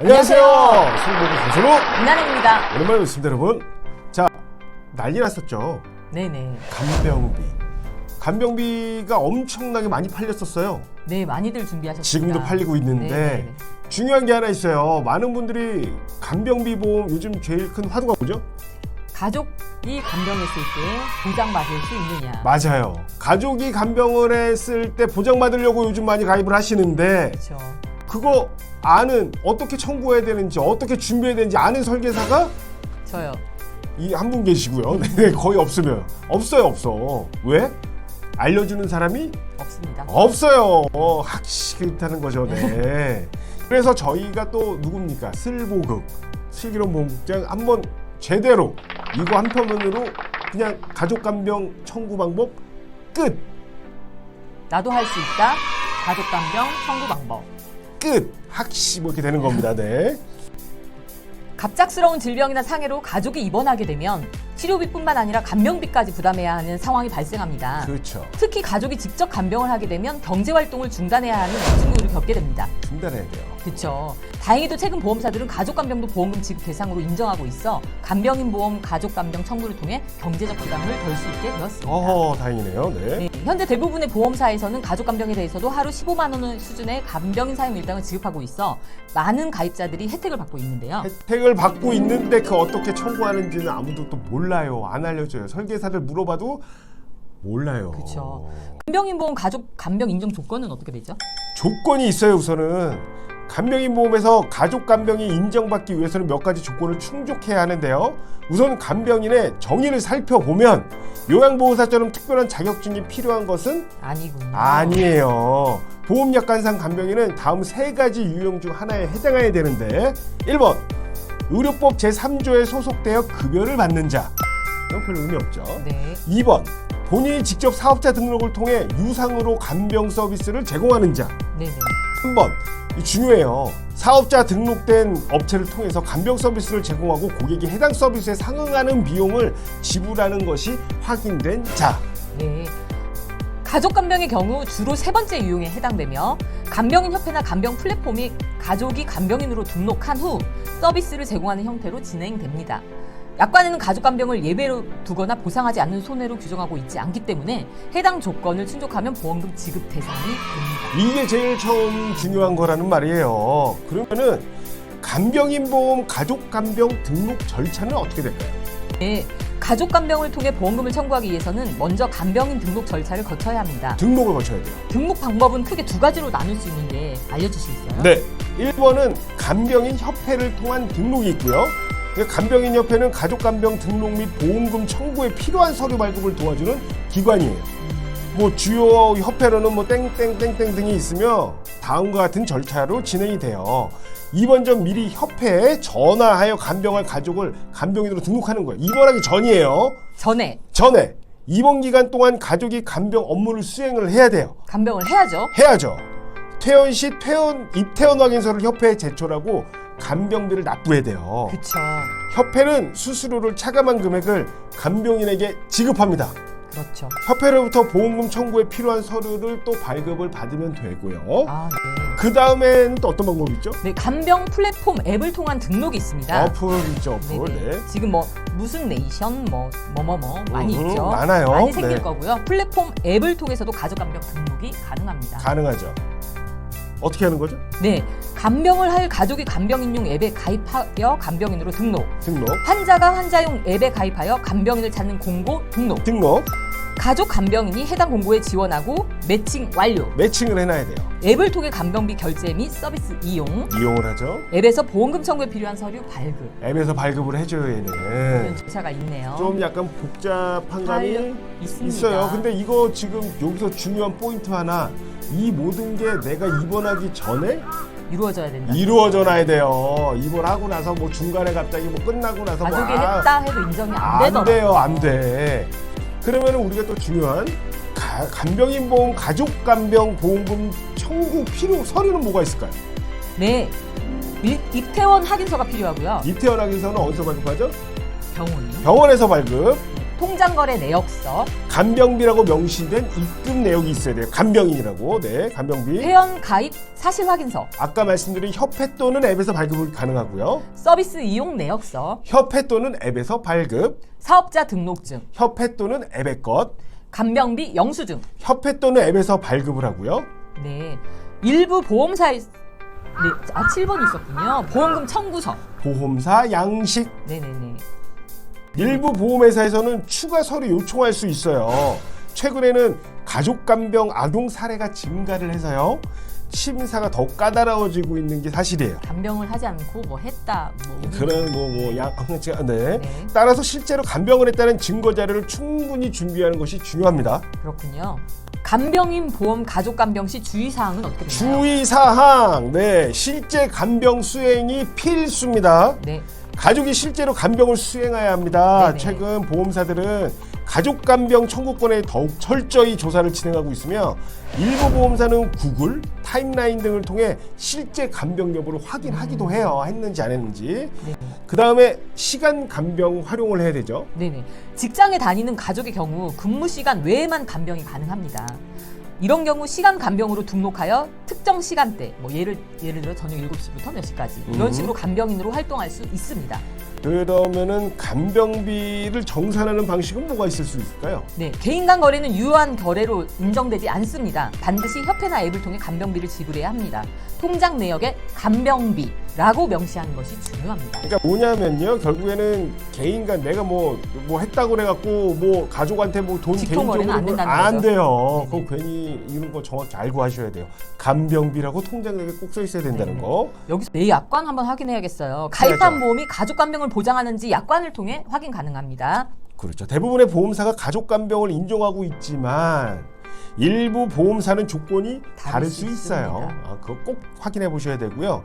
안녕하세요. 승부구 가수로 이나영입니다. 오랜만에 뵙습니다, 여러분. 자, 난리 났었죠. 네네. 간병비가 엄청나게 많이 팔렸었어요. 네, 많이들 준비하셨습니다. 지금도 팔리고 있는데 네네. 중요한 게 하나 있어요. 많은 분들이 간병비 보험 요즘 제일 큰 화두가 뭐죠? 가족이 간병했을 때 보장받을 수 있느냐. 맞아요. 가족이 간병을 했을 때 보장받으려고 요즘 많이 가입을 하시는데 그렇죠. 그거 아는 어떻게 청구해야 되는지 어떻게 준비해야 되는지 아는 설계사가 저요. 이 한 분 계시고요. 네, 거의 없으면 없어. 왜? 알려주는 사람이 없습니다. 없어요. 학시 그렇다는 거죠. 네. 그래서 저희가 또 누굽니까? 슬보극, 슬기로운 보험국장 한번 제대로 이거 한 편으로 그냥 가족간병 청구 방법 끝. 나도 할 수 있다. 가족간병 청구 방법. 끝. 학시 뭐 이렇게 되는 겁니다. 네. 갑작스러운 질병이나 상해로 가족이 입원하게 되면 치료비뿐만 아니라 간병비까지 부담해야 하는 상황이 발생합니다. 그렇죠. 특히 가족이 직접 간병을 하게 되면 경제활동을 중단해야 하는 징후를 겪게 됩니다. 중단해야 돼요. 그렇죠. 다행히도 최근 보험사들은 가족간병도 보험금 지급 대상으로 인정하고 있어 간병인 보험 가족간병 청구를 통해 경제적 부담을 덜 수 있게 되었습니다. 다행이네요. 네. 네, 현재 대부분의 보험사에서는 가족간병에 대해서도 하루 15만 원 수준의 간병인 사용 일당을 지급하고 있어 많은 가입자들이 혜택을 받고 있는데요. 혜택을 받고 있는데 그 어떻게 청구하는지는 아무도 또 몰라요. 안 알려줘요. 설계사들 물어봐도 몰라요. 그렇죠. 간병인 보험 가족 간병 인정 조건은 어떻게 되죠? 조건이 있어요. 우선은 간병인 보험에서 가족 간병이 인정받기 위해서는 몇 가지 조건을 충족해야 하는데요. 우선 간병인의 정의를 살펴보면 요양보호사처럼 특별한 자격증이 필요한 것은 아니군요. 아니에요. 보험약관상 간병인은 다음 세 가지 유형 중 하나에 해당해야 되는데 1번 의료법 제3조에 소속되어 급여를 받는 자. 이건 별로 의미 없죠. 네. 2번 본인이 직접 사업자 등록을 통해 유상으로 간병 서비스를 제공하는 자. 네네. 3번 이 중요해요. 사업자 등록된 업체를 통해서 간병 서비스를 제공하고 고객이 해당 서비스에 상응하는 비용을 지불하는 것이 확인된 자. 네. 가족 간병의 경우 주로 세 번째 유형에 해당되며 간병인 협회나 간병 플랫폼이 가족이 간병인으로 등록한 후 서비스를 제공하는 형태로 진행됩니다. 약관에는 가족 간병을 예외로 두거나 보상하지 않는 손해로 규정하고 있지 않기 때문에 해당 조건을 충족하면 보험금 지급 대상이 됩니다. 이게 제일 처음 중요한 거라는 말이에요. 그러면은 간병인 보험 가족 간병 등록 절차는 어떻게 될까요? 네. 가족 간병을 통해 보험금을 청구하기 위해서는 먼저 간병인 등록 절차를 거쳐야 합니다. 등록을 거쳐야 돼요. 등록 방법은 크게 두 가지로 나눌 수 있는데 알려주시겠어요? 네. 1번은 간병인 협회를 통한 등록이 있고요. 간병인 협회는 가족 간병 등록 및 보험금 청구에 필요한 서류 발급을 도와주는 기관이에요. 뭐 주요 협회로는 뭐 땡땡땡땡 등이 있으며 다음과 같은 절차로 진행이 돼요. 2번 전 미리 협회에 전화하여 간병할 가족을 간병인으로 등록하는 거예요. 입원하기 전이에요. 전에. 입원 기간 동안 가족이 간병 업무를 수행을 해야 돼요. 간병을 해야죠. 퇴원 시 입퇴원 확인서를 협회에 제출하고 간병비를 납부해야 돼요. 그렇죠. 협회는 수수료를 차감한 금액을 간병인에게 지급합니다. 그렇죠. 협회로부터 보험금 청구에 필요한 서류를 또 발급을 받으면 되고요. 아, 네. 그 다음에는 또 어떤 방법이 있죠? 네, 간병 플랫폼 앱을 통한 등록이 있습니다. 어플 있죠, 어플. 네네. 네. 지금 뭐 무슨 네이션 많이 있죠. 많아요. 많이 생길 네. 거고요. 플랫폼 앱을 통해서도 가족 간병 등록이 가능합니다. 가능하죠. 어떻게 하는 거죠? 네, 간병을 할 가족이 간병인용 앱에 가입하여 간병인으로 등록. 환자가 환자용 앱에 가입하여 간병인을 찾는 공고 등록. 가족 간병인이 해당 공고에 지원하고 매칭 완료. 매칭을 해놔야 돼요. 앱을 통해 간병비 결제 및 서비스 이용을 하죠. 앱에서 보험금 청구에 필요한 서류 발급. 앱에서 발급을 해줘요, 이런 얘는. 절차가 있네요. 좀 약간 복잡한 감이 있습니다. 있어요. 근데 이거 지금 여기서 중요한 포인트 하나. 이 모든 게 내가 입원하기 전에 이루어져야 된다. 이루어져야 돼요. 입원하고 나서 뭐 중간에 갑자기 뭐 끝나고 나서 가족이 했다 해도 인정이 안 되더라고요. 안 돼. 그러면 우리가 또 중요한 간병인 보험 가족 간병 보험금 청구 필요 서류는 뭐가 있을까요? 네, 입퇴원 확인서가 필요하고요. 입퇴원 확인서는 어디서 발급하죠? 병원이요. 병원에서 발급. 통장거래 내역서, 간병비라고 명시된 입금 내역이 있어야 돼요. 간병인이라고. 네, 간병비. 회원 가입 사실 확인서, 아까 말씀드린 협회 또는 앱에서 발급이 가능하고요. 서비스 이용 내역서, 협회 또는 앱에서 발급, 사업자 등록증, 협회 또는 앱의 것, 간병비 영수증. 협회 또는 앱에서 발급을 하고요. 네. 일부 보험사에 7번이 있었군요. 보험금 청구서. 보험사 양식. 네네네. 일부 보험회사에서는 추가 서류 요청할 수 있어요. 최근에는 가족간병 아동 사례가 증가를 해서요. 심사가 더 까다로워지고 있는 게 사실이에요. 간병을 하지 않고 뭐 했다. 그런 네. 네. 따라서 실제로 간병을 했다는 증거 자료를 충분히 준비하는 것이 중요합니다. 그렇군요. 간병인 보험 가족 간병 시 주의 사항은 어떻게 되나요? 주의 사항. 네, 실제 간병 수행이 필수입니다. 네. 가족이 실제로 간병을 수행해야 합니다. 네네. 최근 보험사들은 가족 간병 청구권에 더욱 철저히 조사를 진행하고 있으며 일부 보험사는 구글, 타임라인 등을 통해 실제 간병 여부를 확인하기도 해요. 했는지 안 했는지. 네. 그 다음에 시간 간병 활용을 해야 되죠. 네네. 직장에 다니는 가족의 경우 근무 시간 외에만 간병이 가능합니다. 이런 경우 시간 간병으로 등록하여 특정 시간대, 뭐 예를 들어 저녁 7시부터 몇 시까지 이런 식으로 간병인으로 활동할 수 있습니다. 그러면은 간병비를 정산하는 방식은 뭐가 있을 수 있을까요? 네, 개인 간 거래는 유효한 거래로 인정되지 않습니다. 반드시 협회나 앱을 통해 간병비를 지불해야 합니다. 통장 내역에 간병비라고 명시하는 것이 중요합니다. 그러니까 뭐냐면요, 결국에는 개인 간 내가 뭐 했다고 그래갖고 뭐 가족한테 뭐 돈 직통 개인적으로 거래는 안 된다는 안 거죠. 돼요. 네네. 그거 괜히 이런 거 정확히 알고 하셔야 돼요. 간병비라고 통장 내역에 꼭 써 있어야 된다는 네네. 거. 여기서 내 약관 한번 확인해야겠어요. 가입한 해야죠. 보험이 가족 간병을 보장하는지 약관을 통해 확인 가능합니다. 그렇죠. 대부분의 보험사가 가족 간병을 인정하고 있지만 일부 보험사는 조건이 다를 수 있어요. 있습니다. 그거 꼭 확인해 보셔야 되고요.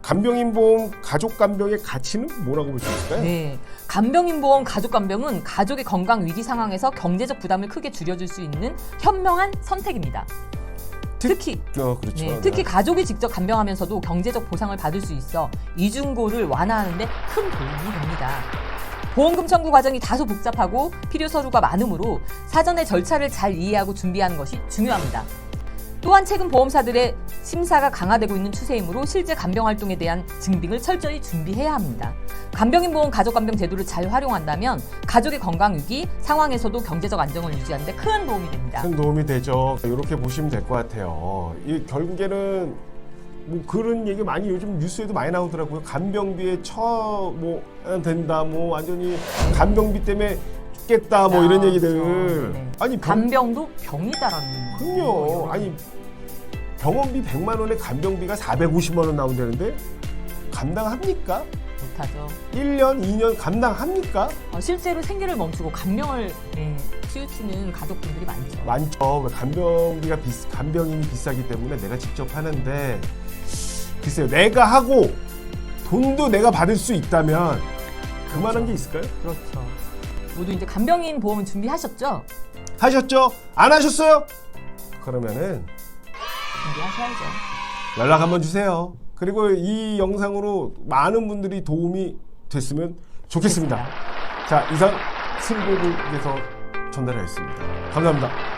간병인 보험 가족 간병의 가치는 뭐라고 볼 수 있을까요? 네, 간병인 보험 가족 간병은 가족의 건강 위기 상황에서 경제적 부담을 크게 줄여줄 수 있는 현명한 선택입니다. 특히 그렇죠. 네, 특히 가족이 직접 간병하면서도 경제적 보상을 받을 수 있어 이중고를 완화하는 데 큰 도움이 됩니다. 보험금 청구 과정이 다소 복잡하고 필요 서류가 많으므로 사전에 절차를 잘 이해하고 준비하는 것이 중요합니다. 또한 최근 보험사들의 심사가 강화되고 있는 추세이므로 실제 간병 활동에 대한 증빙을 철저히 준비해야 합니다. 간병인 보험 가족 간병 제도를 잘 활용한다면 가족의 건강 위기 상황에서도 경제적 안정을 유지하는 데 큰 도움이 됩니다. 큰 도움이 되죠. 이렇게 보시면 될 것 같아요. 결국에는 뭐 그런 얘기 많이 요즘 뉴스에도 많이 나오더라고요. 간병비에 된다, 뭐 완전히 간병비 때문에 죽겠다, 뭐 이런 얘기들. 네. 아니 간병도 병이다라는. 그럼요. 아니 병원비 100만 원에 간병비가 450만 원 나온다는데 감당합니까? 못하죠. 1년, 2년 감당합니까? 실제로 생계를 멈추고 간병을 치우치는 가족분들이 많죠. 많죠. 간병인이 비싸기 때문에 내가 직접 하는데 글쎄요, 내가 하고 돈도 내가 받을 수 있다면 그만한 게 있을까요? 그렇죠. 모두 이제 간병인 보험은 준비하셨죠? 하셨죠? 안 하셨어요? 그러면은 준비하셔야죠. 연락 한번 주세요. 그리고 이 영상으로 많은 분들이 도움이 됐으면 좋겠습니다. 자, 이상 승고국에서 전달하였습니다. 감사합니다.